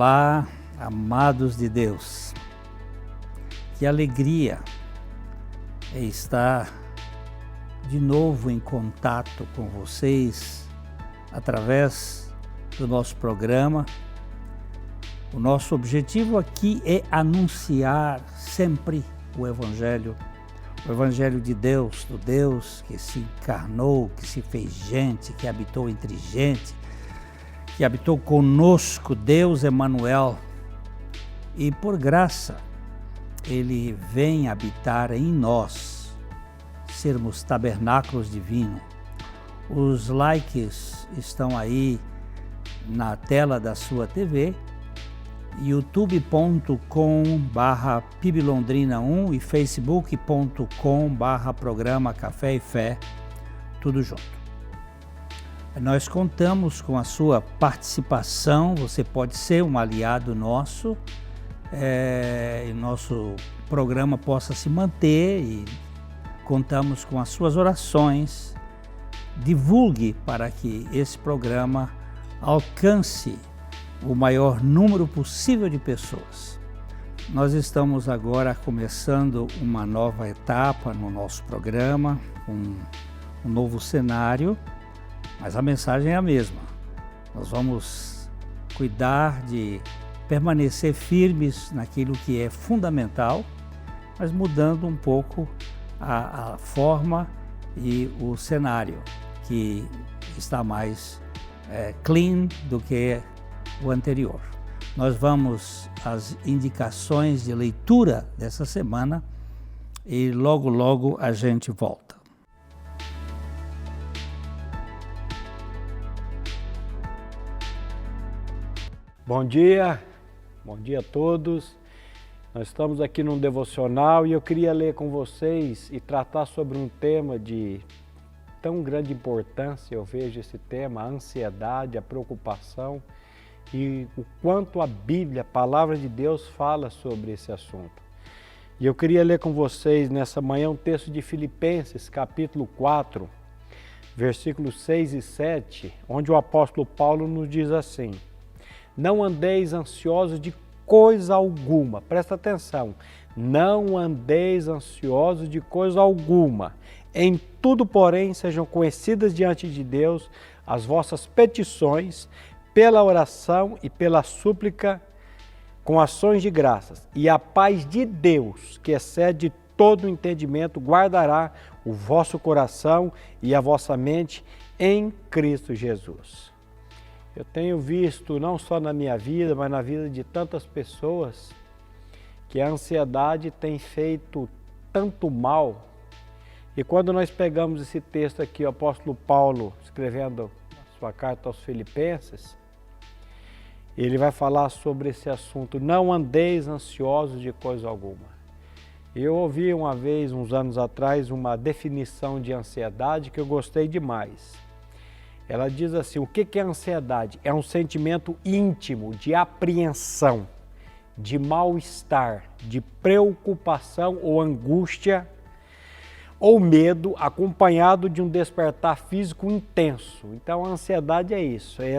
Olá, amados de Deus. Que alegria é estar de novo em contato com vocês através do nosso programa. O nosso objetivo aqui é anunciar sempre o Evangelho de Deus, do Deus que se encarnou, que se fez gente, que habitou entre gente, que habitou conosco, Deus Emanuel. E por graça, Ele vem habitar em nós, sermos tabernáculos divinos. Os likes estão aí na tela da sua TV, youtube.com/PIBLondrina1 e facebook.com/programa Café e Fé, tudo junto. Nós contamos com a sua participação, você pode ser um aliado nosso, e nosso programa possa se manter, e contamos com as suas orações. Divulgue para que esse programa alcance o maior número possível de pessoas. Nós estamos agora começando uma nova etapa no nosso programa, um novo cenário, mas a mensagem é a mesma. Nós vamos cuidar de permanecer firmes naquilo que é fundamental, mas mudando um pouco a forma e o cenário, que está mais clean do que o anterior. Nós vamos às indicações de leitura dessa semana e logo a gente volta. Bom dia a todos. Nós estamos aqui num devocional e eu queria ler com vocês e tratar sobre um tema de tão grande importância. Eu vejo esse tema, a ansiedade, a preocupação e o quanto a Bíblia, a Palavra de Deus, fala sobre esse assunto. E eu queria ler com vocês nessa manhã um texto de Filipenses, capítulo 4, versículos 6 e 7, onde o apóstolo Paulo nos diz assim: não andeis ansiosos de coisa alguma. Presta atenção. Não andeis ansiosos de coisa alguma. Em tudo, porém, sejam conhecidas diante de Deus as vossas petições, pela oração e pela súplica, com ações de graças. E a paz de Deus, que excede todo o entendimento, guardará o vosso coração e a vossa mente em Cristo Jesus. Eu tenho visto, não só na minha vida, mas na vida de tantas pessoas, que a ansiedade tem feito tanto mal. E quando nós pegamos esse texto aqui, o apóstolo Paulo, escrevendo a sua carta aos Filipenses, ele vai falar sobre esse assunto: não andeis ansiosos de coisa alguma. Eu ouvi uma vez, uns anos atrás, uma definição de ansiedade que eu gostei demais. Ela diz assim: o que é ansiedade? É um sentimento íntimo de apreensão, de mal-estar, de preocupação ou angústia ou medo, acompanhado de um despertar físico intenso. Então a ansiedade é isso, é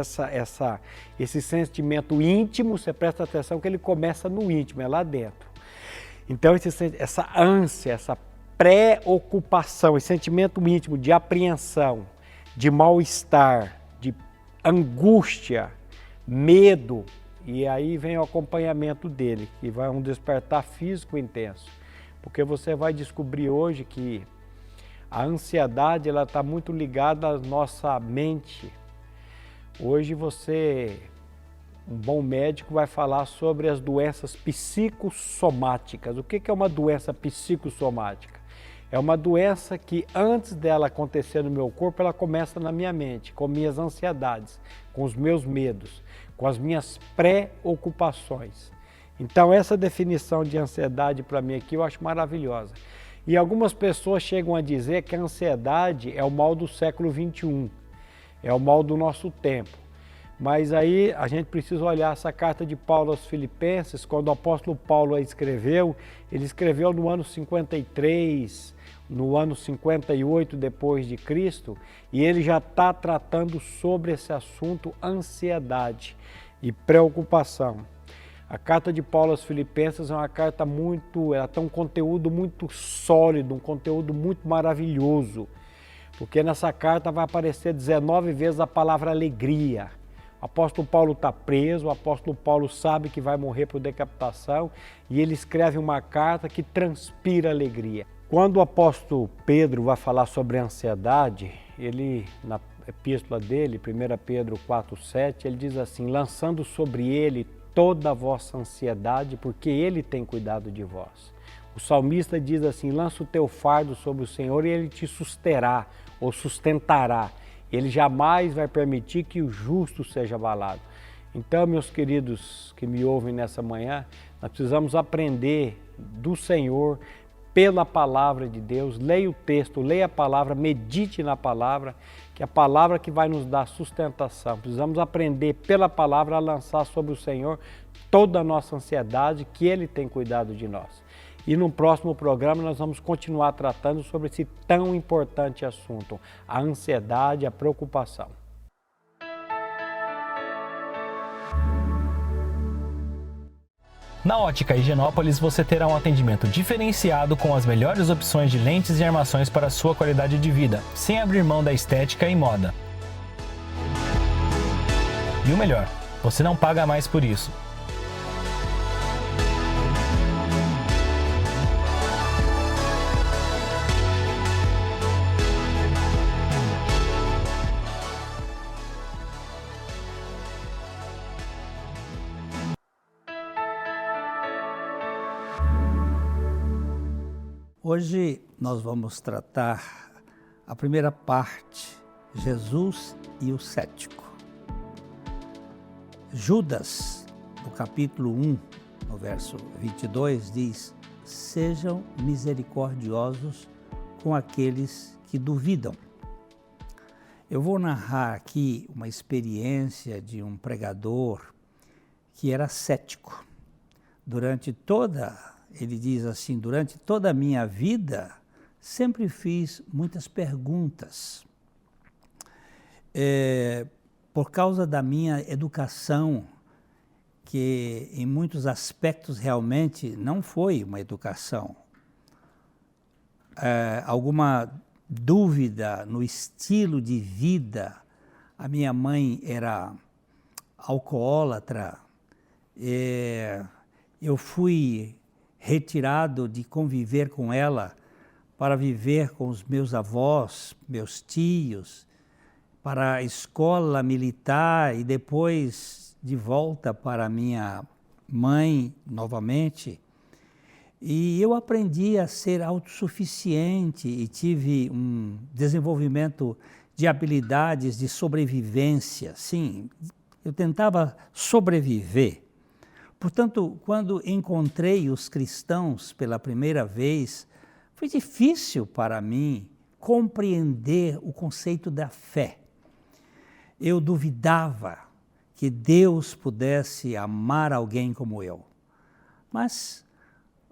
esse sentimento íntimo. Você presta atenção que ele começa no íntimo, é lá dentro. Então essa ânsia, essa preocupação, esse sentimento íntimo de apreensão, de mal-estar, de angústia, medo, e aí vem o acompanhamento dele, que vai um despertar físico intenso. Porque você vai descobrir hoje que a ansiedade está muito ligada à nossa mente. Hoje um bom médico vai falar sobre as doenças psicossomáticas. O que é uma doença psicossomática? É uma doença que antes dela acontecer no meu corpo, ela começa na minha mente, com minhas ansiedades, com os meus medos, com as minhas preocupações. Então essa definição de ansiedade para mim aqui eu acho maravilhosa. E algumas pessoas chegam a dizer que a ansiedade é o mal do século XXI, é o mal do nosso tempo. Mas aí a gente precisa olhar essa carta de Paulo aos Filipenses. Quando o apóstolo Paulo a escreveu, ele escreveu no ano 53, no ano 58 depois de Cristo, e ele já está tratando sobre esse assunto, ansiedade e preocupação. A carta de Paulo aos Filipenses é uma carta ela tem um conteúdo muito sólido, um conteúdo muito maravilhoso, porque nessa carta vai aparecer 19 vezes a palavra alegria. O apóstolo Paulo está preso, o apóstolo Paulo sabe que vai morrer por decapitação e ele escreve uma carta que transpira alegria. Quando o apóstolo Pedro vai falar sobre a ansiedade, ele, na epístola dele, 1 Pedro 4,7, ele diz assim: lançando sobre ele toda a vossa ansiedade, porque ele tem cuidado de vós. O salmista diz assim: lança o teu fardo sobre o Senhor e ele te susterá ou sustentará. Ele jamais vai permitir que o justo seja abalado. Então, meus queridos que me ouvem nessa manhã, nós precisamos aprender do Senhor pela palavra de Deus. Leia o texto, leia a palavra, medite na palavra, que é a palavra que vai nos dar sustentação. Precisamos aprender pela palavra a lançar sobre o Senhor toda a nossa ansiedade, que Ele tem cuidado de nós. E no próximo programa nós vamos continuar tratando sobre esse tão importante assunto, a ansiedade, a preocupação. Na Ótica Higienópolis você terá um atendimento diferenciado com as melhores opções de lentes e armações para a sua qualidade de vida, sem abrir mão da estética e moda. E o melhor, você não paga mais por isso. Hoje nós vamos tratar a primeira parte, Jesus e o cético. Judas, no capítulo 1, no verso 22, diz: sejam misericordiosos com aqueles que duvidam. Eu vou narrar aqui uma experiência de um pregador que era cético. Ele diz assim: durante toda a minha vida, sempre fiz muitas perguntas. Por causa da minha educação, que em muitos aspectos realmente não foi uma educação. Alguma dúvida no estilo de vida. A minha mãe era alcoólatra. Eu fui retirado de conviver com ela para viver com os meus avós, meus tios, para a escola militar e depois de volta para minha mãe novamente. E eu aprendi a ser autossuficiente e tive um desenvolvimento de habilidades de sobrevivência. Sim, eu tentava sobreviver. Portanto, quando encontrei os cristãos pela primeira vez, foi difícil para mim compreender o conceito da fé. Eu duvidava que Deus pudesse amar alguém como eu. Mas,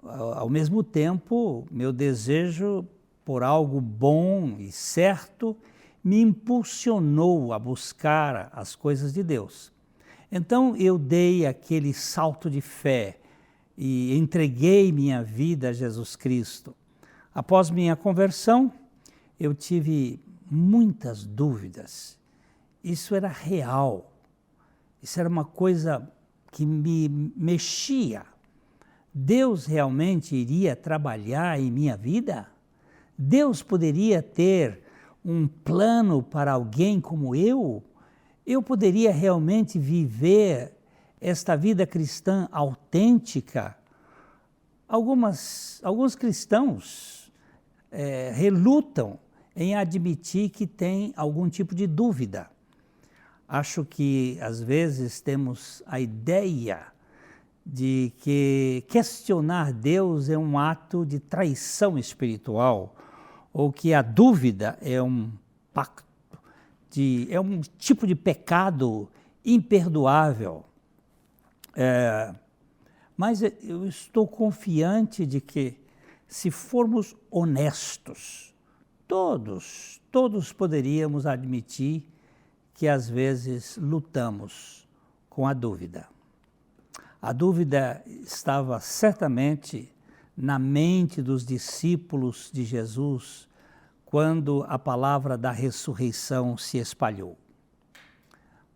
ao mesmo tempo, meu desejo por algo bom e certo me impulsionou a buscar as coisas de Deus. Então eu dei aquele salto de fé e entreguei minha vida a Jesus Cristo. Após minha conversão, eu tive muitas dúvidas. Isso era real. Isso era uma coisa que me mexia. Deus realmente iria trabalhar em minha vida? Deus poderia ter um plano para alguém como eu? Eu poderia realmente viver esta vida cristã autêntica? Alguns cristãos relutam em admitir que têm algum tipo de dúvida. Acho que às vezes temos a ideia de que questionar Deus é um ato de traição espiritual, ou que a dúvida é um pacto. É um tipo de pecado imperdoável. Mas eu estou confiante de que, se formos honestos, todos poderíamos admitir que às vezes lutamos com a dúvida. A dúvida estava certamente na mente dos discípulos de Jesus quando a palavra da ressurreição se espalhou.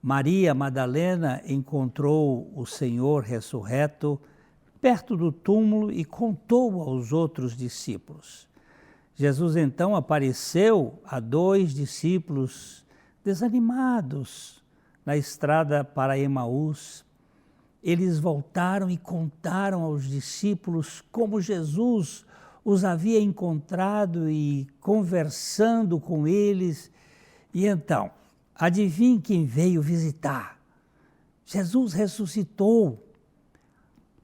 Maria Madalena encontrou o Senhor ressurreto perto do túmulo e contou aos outros discípulos. Jesus então apareceu a 2 discípulos desanimados na estrada para Emaús. Eles voltaram e contaram aos discípulos como Jesus os havia encontrado e conversando com eles. E então, adivinhe quem veio visitar? Jesus ressuscitou.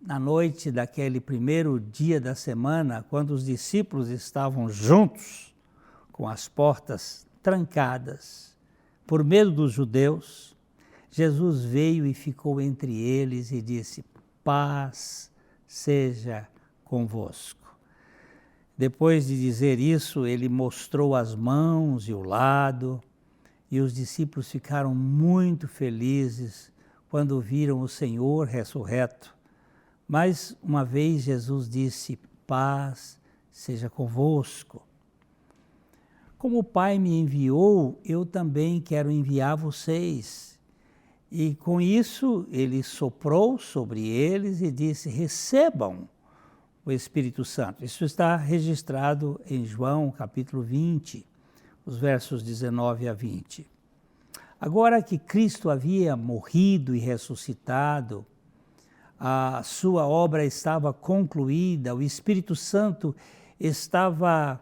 Na noite daquele primeiro dia da semana, quando os discípulos estavam juntos, com as portas trancadas, por medo dos judeus, Jesus veio e ficou entre eles e disse: paz seja convosco. Depois de dizer isso, ele mostrou as mãos e o lado, e os discípulos ficaram muito felizes quando viram o Senhor ressurreto. Mas uma vez Jesus disse: paz seja convosco. Como o Pai me enviou, eu também quero enviar vocês. E com isso ele soprou sobre eles e disse: recebam o Espírito Santo. Isso está registrado em João capítulo 20, os versos 19 a 20. Agora que Cristo havia morrido e ressuscitado, a sua obra estava concluída, o Espírito Santo estava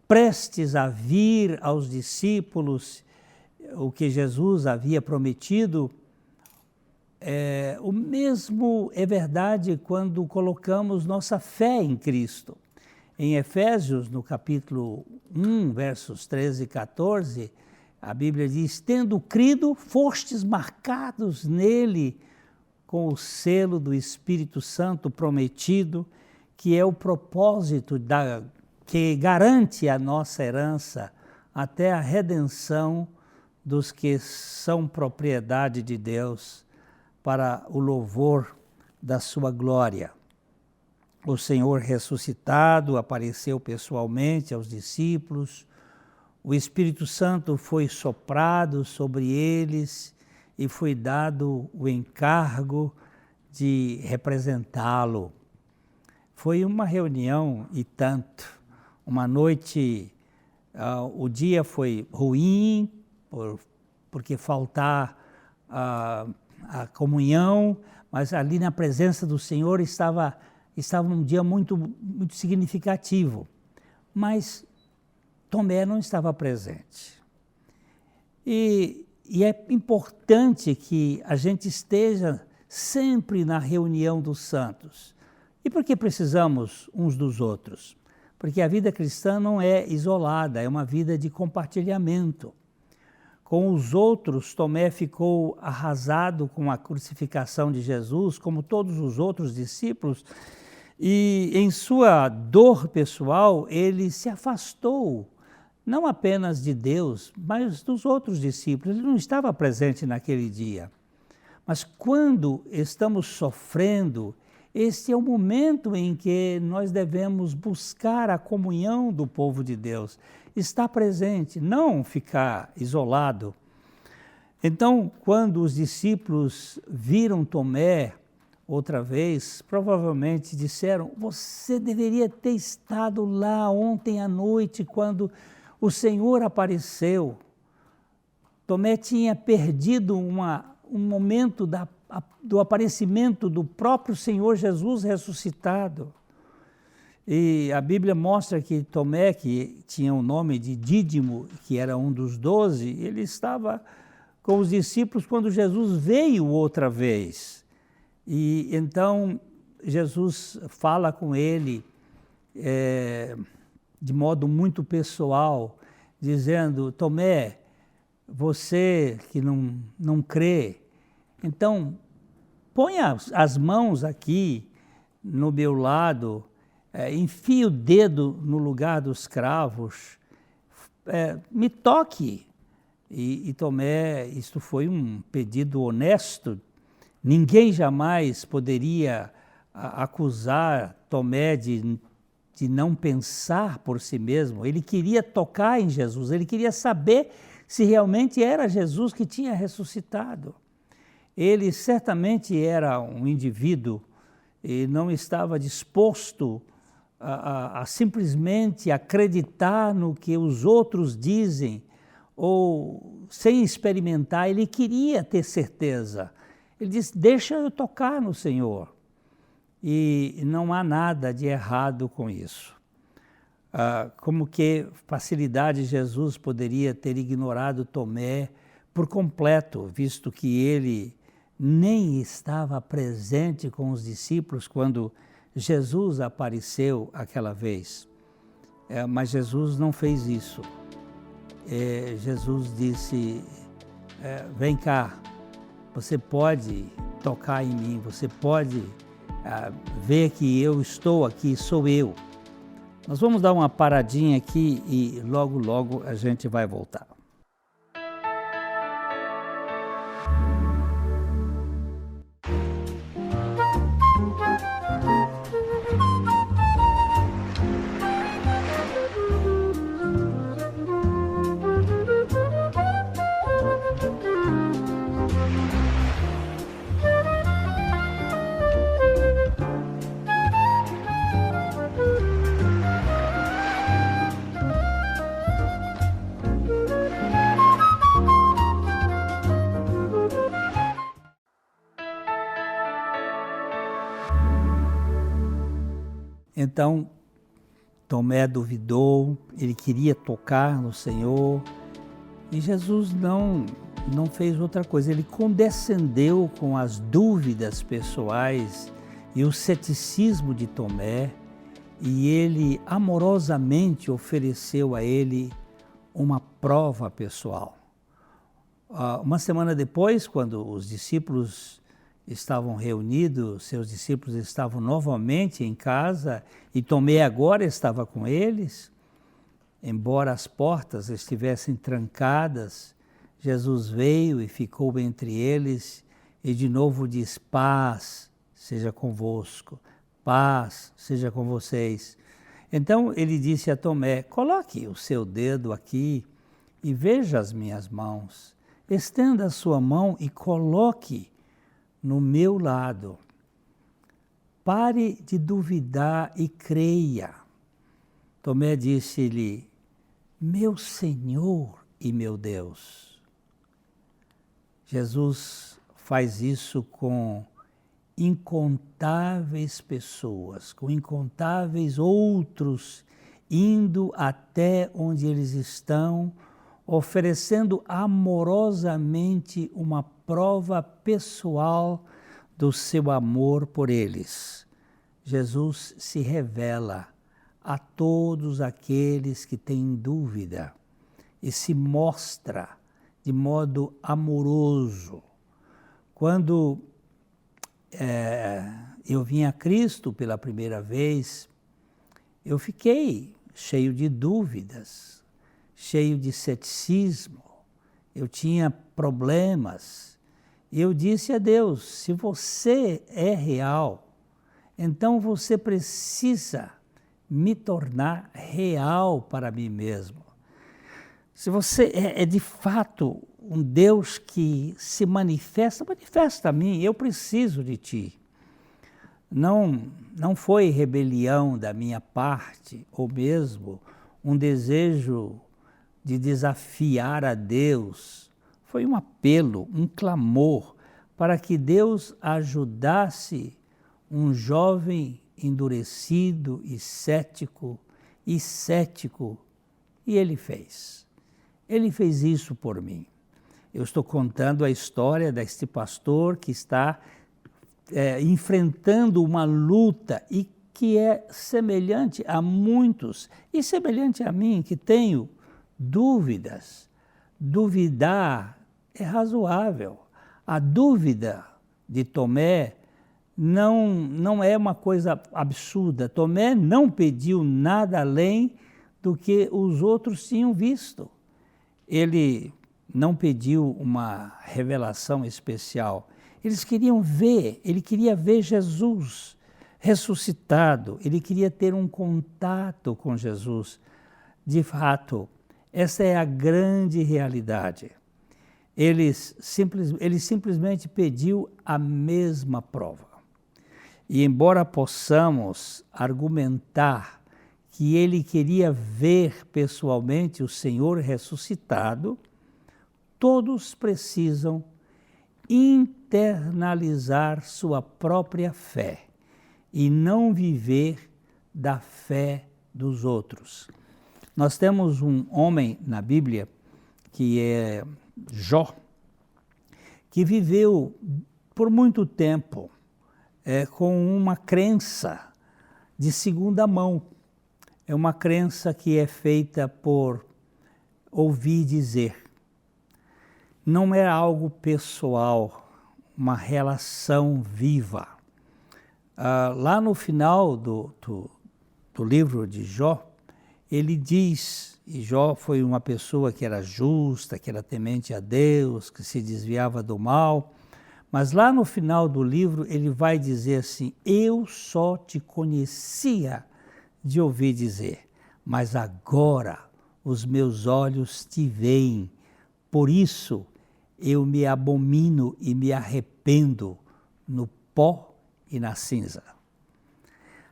prestes a vir aos discípulos, o que Jesus havia prometido. O mesmo é verdade quando colocamos nossa fé em Cristo. Em Efésios, no capítulo 1, versos 13 e 14, a Bíblia diz: tendo crido, fostes marcados nele com o selo do Espírito Santo prometido, que é o propósito que garante a nossa herança até a redenção dos que são propriedade de Deus, para o louvor da sua glória. O Senhor ressuscitado apareceu pessoalmente aos discípulos, o Espírito Santo foi soprado sobre eles e foi dado o encargo de representá-lo. Foi uma reunião e tanto. Uma noite, o dia foi ruim, porque faltar a comunhão, mas ali na presença do Senhor estava um dia muito, muito significativo. Mas Tomé não estava presente. E é importante que a gente esteja sempre na reunião dos santos. E por que precisamos uns dos outros? Porque a vida cristã não é isolada, é uma vida de compartilhamento. Com os outros, Tomé ficou arrasado com a crucificação de Jesus, como todos os outros discípulos, e em sua dor pessoal, ele se afastou, não apenas de Deus, mas dos outros discípulos. Ele não estava presente naquele dia. Mas quando estamos sofrendo, este é o momento em que nós devemos buscar a comunhão do povo de Deus, estar presente, não ficar isolado. Então, quando os discípulos viram Tomé outra vez, provavelmente disseram: você deveria ter estado lá ontem à noite quando o Senhor apareceu. Tomé tinha perdido um momento do aparecimento do próprio Senhor Jesus ressuscitado. E a Bíblia mostra que Tomé, que tinha o nome de Dídimo, que era um dos 12, ele estava com os discípulos quando Jesus veio outra vez. E então Jesus fala com ele de modo muito pessoal, dizendo: Tomé, você que não crê, então põe as mãos aqui no meu lado, enfie o dedo no lugar dos cravos, me toque. E Tomé, isto foi um pedido honesto, Ninguém jamais poderia acusar Tomé de não pensar por si mesmo. Ele queria tocar em Jesus, ele queria saber se realmente era Jesus que tinha ressuscitado. Ele certamente era um indivíduo e não estava disposto a simplesmente acreditar no que os outros dizem, ou sem experimentar. Ele queria ter certeza. Ele disse, deixa eu tocar no Senhor. E não há nada de errado com isso. Como que facilidade Jesus poderia ter ignorado Tomé por completo, visto que ele nem estava presente com os discípulos quando Jesus apareceu aquela vez. Mas Jesus não fez isso. Jesus disse, vem cá, você pode tocar em mim, você pode ver que eu estou aqui, sou eu. Nós vamos dar uma paradinha aqui e logo, logo a gente vai voltar. Então, Tomé duvidou, ele queria tocar no Senhor, e Jesus não fez outra coisa, ele condescendeu com as dúvidas pessoais e o ceticismo de Tomé, e ele amorosamente ofereceu a ele uma prova pessoal. Uma semana depois, quando os discípulos estavam reunidos, seus discípulos estavam novamente em casa e Tomé agora estava com eles, embora as portas estivessem trancadas, Jesus veio e ficou entre eles e de novo diz, paz seja convosco, paz seja com vocês. Então ele disse a Tomé, coloque o seu dedo aqui e veja as minhas mãos, estenda a sua mão e coloque no meu lado. Pare de duvidar e creia. Tomé disse-lhe, meu Senhor e meu Deus. Jesus faz isso com incontáveis pessoas, com incontáveis outros, indo até onde eles estão, oferecendo amorosamente uma prova pessoal do seu amor por eles. Jesus se revela a todos aqueles que têm dúvida e se mostra de modo amoroso. Quando eu vim a Cristo pela primeira vez, eu fiquei cheio de dúvidas, cheio de ceticismo, eu tinha problemas. E eu disse a Deus, se você é real, então você precisa me tornar real para mim mesmo. Se você é de fato um Deus que se manifesta a mim, eu preciso de ti. Não foi rebelião da minha parte, ou mesmo um desejo de desafiar a Deus. Foi um apelo, um clamor para que Deus ajudasse um jovem endurecido e cético, e ele fez. Ele fez isso por mim. Eu estou contando a história deste pastor que está enfrentando uma luta e que é semelhante a muitos e semelhante a mim, que tenho dúvidas. Duvidar é razoável. A dúvida de Tomé não é uma coisa absurda. Tomé não pediu nada além do que os outros tinham visto. Ele não pediu uma revelação especial. Eles queriam ver, ele queria ver Jesus ressuscitado, ele queria ter um contato com Jesus. De fato, essa é a grande realidade. Ele simplesmente pediu a mesma prova. E embora possamos argumentar que ele queria ver pessoalmente o Senhor ressuscitado, todos precisam internalizar sua própria fé e não viver da fé dos outros. Nós temos um homem na Bíblia, que é Jó, que viveu por muito tempo com uma crença de segunda mão. É uma crença que é feita por ouvir dizer. Não é algo pessoal, uma relação viva. Lá no final do livro de Jó, ele diz, e Jó foi uma pessoa que era justa, que era temente a Deus, que se desviava do mal, mas lá no final do livro ele vai dizer assim: eu só te conhecia de ouvir dizer, mas agora os meus olhos te veem, por isso eu me abomino e me arrependo no pó e na cinza.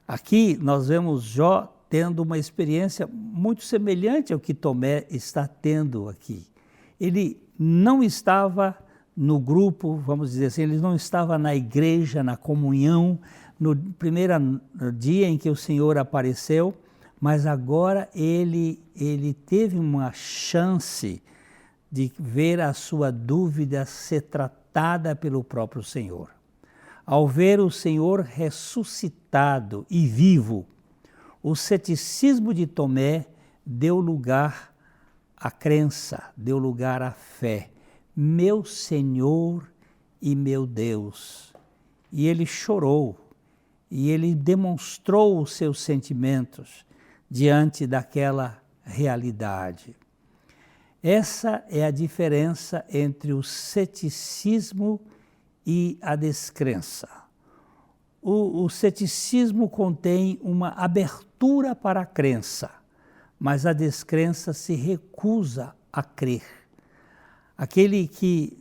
Aqui nós vemos Jó tendo uma experiência muito semelhante ao que Tomé está tendo aqui. Ele não estava no grupo, vamos dizer assim, ele não estava na igreja, na comunhão, no primeiro dia em que o Senhor apareceu, mas agora ele teve uma chance de ver a sua dúvida ser tratada pelo próprio Senhor. Ao ver o Senhor ressuscitado e vivo, o ceticismo de Tomé deu lugar à crença, deu lugar à fé. Meu Senhor e meu Deus. E ele chorou, e ele demonstrou os seus sentimentos diante daquela realidade. Essa é a diferença entre o ceticismo e a descrença. O ceticismo contém uma abertura para a crença, mas a descrença se recusa a crer. Aquele que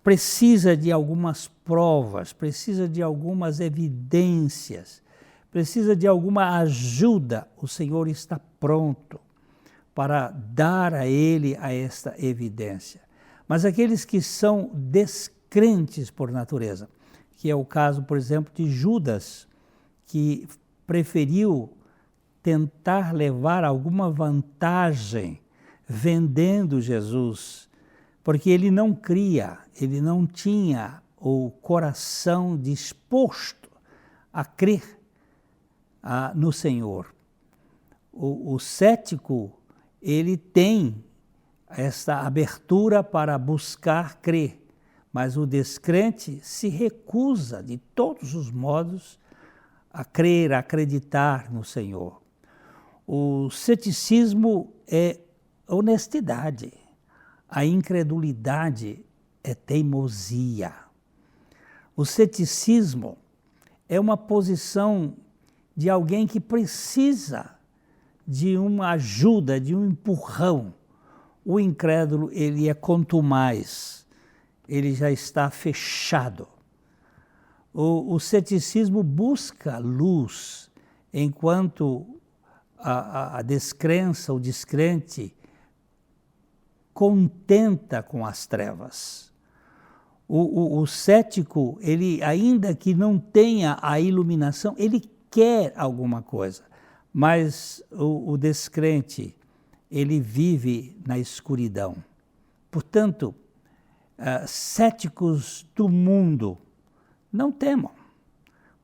precisa de algumas provas, precisa de algumas evidências, precisa de alguma ajuda, o Senhor está pronto para dar a ele esta evidência. Mas aqueles que são descrentes por natureza, que é o caso, por exemplo, de Judas, que preferiu tentar levar alguma vantagem vendendo Jesus, porque ele não cria, ele não tinha o coração disposto a crer no Senhor. O cético, ele tem esta abertura para buscar crer, mas o descrente se recusa de todos os modos a crer, a acreditar no Senhor. O ceticismo é honestidade, a incredulidade é teimosia. O ceticismo é uma posição de alguém que precisa de uma ajuda, de um empurrão. O incrédulo, ele é contumaz, ele já está fechado. O ceticismo busca luz, enquanto a descrença, o descrente, contenta com as trevas. O cético, ele, ainda que não tenha a iluminação, ele quer alguma coisa, mas o descrente, ele vive na escuridão. Portanto, céticos do mundo, não temam,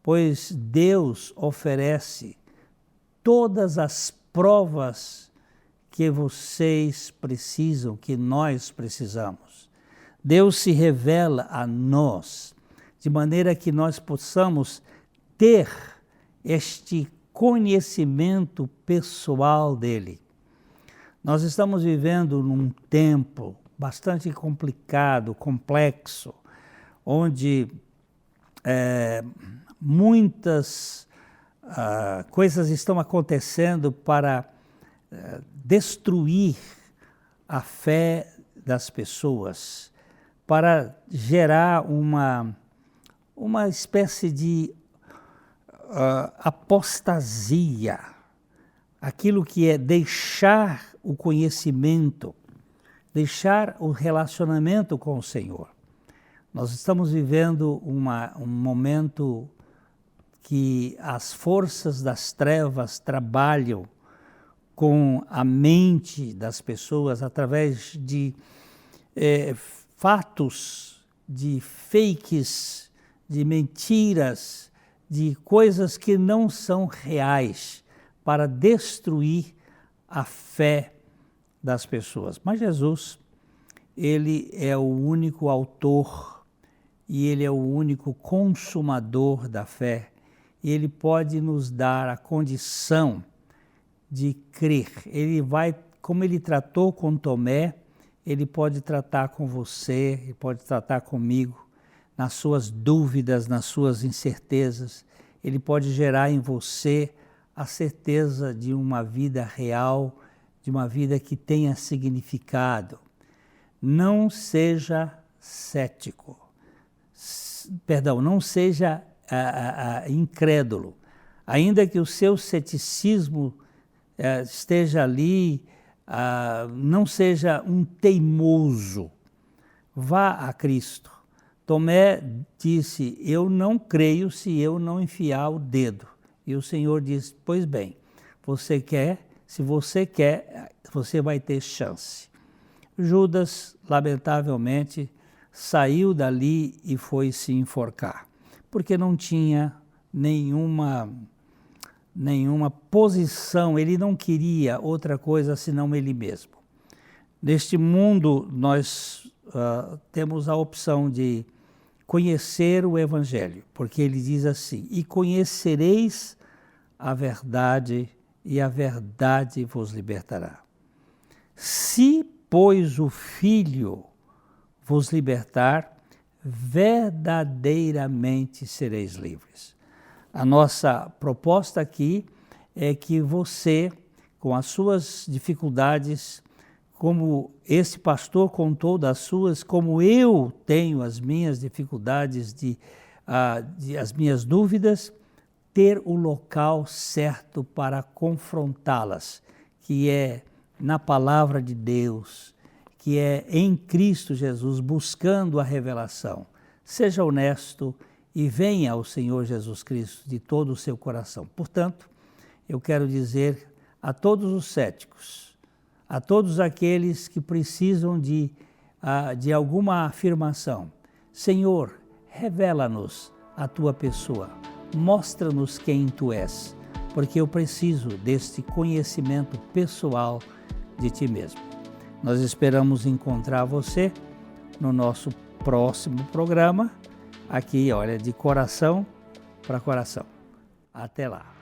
pois Deus oferece todas as provas que vocês precisam, que nós precisamos. Deus se revela a nós, de maneira que nós possamos ter este conhecimento pessoal dele. Nós estamos vivendo num tempo bastante complicado, complexo, onde muitas coisas estão acontecendo para destruir a fé das pessoas, para gerar uma espécie de apostasia, aquilo que é deixar o conhecimento, deixar o relacionamento com o Senhor. Nós estamos vivendo um momento que as forças das trevas trabalham com a mente das pessoas através de fatos, de fakes, de mentiras, de coisas que não são reais, para destruir a fé das pessoas. Mas Jesus, ele é o único autor e ele é o único consumador da fé. E ele pode nos dar a condição de crer. Ele vai, como ele tratou com Tomé, ele pode tratar com você, ele pode tratar comigo, nas suas dúvidas, nas suas incertezas. Ele pode gerar em você a certeza de uma vida real, de uma vida que tenha significado. Não seja cético, não seja incrédulo. Ainda que o seu ceticismo esteja ali, não seja um teimoso. Vá a Cristo. Tomé disse, eu não creio se eu não enfiar o dedo. E o Senhor disse, pois bem, se você quer, você vai ter chance. Judas, lamentavelmente, saiu dali e foi se enforcar, porque não tinha nenhuma posição, ele não queria outra coisa senão ele mesmo. Neste mundo, nós temos a opção de conhecer o Evangelho, porque ele diz assim, e conhecereis a verdade, e a verdade vos libertará. Se, pois, o Filho vos libertar, verdadeiramente sereis livres. A nossa proposta aqui é que você, com as suas dificuldades, como esse pastor contou das suas, como eu tenho as minhas dificuldades, as minhas dúvidas, ter o local certo para confrontá-las, que é na palavra de Deus, que é em Cristo Jesus, buscando a revelação. Seja honesto e venha ao Senhor Jesus Cristo de todo o seu coração. Portanto, eu quero dizer a todos os céticos, a todos aqueles que precisam de alguma afirmação, Senhor, revela-nos a tua pessoa, mostra-nos quem tu és, porque eu preciso deste conhecimento pessoal de ti mesmo. Nós esperamos encontrar você no nosso próximo programa, aqui, olha, de coração para coração. Até lá.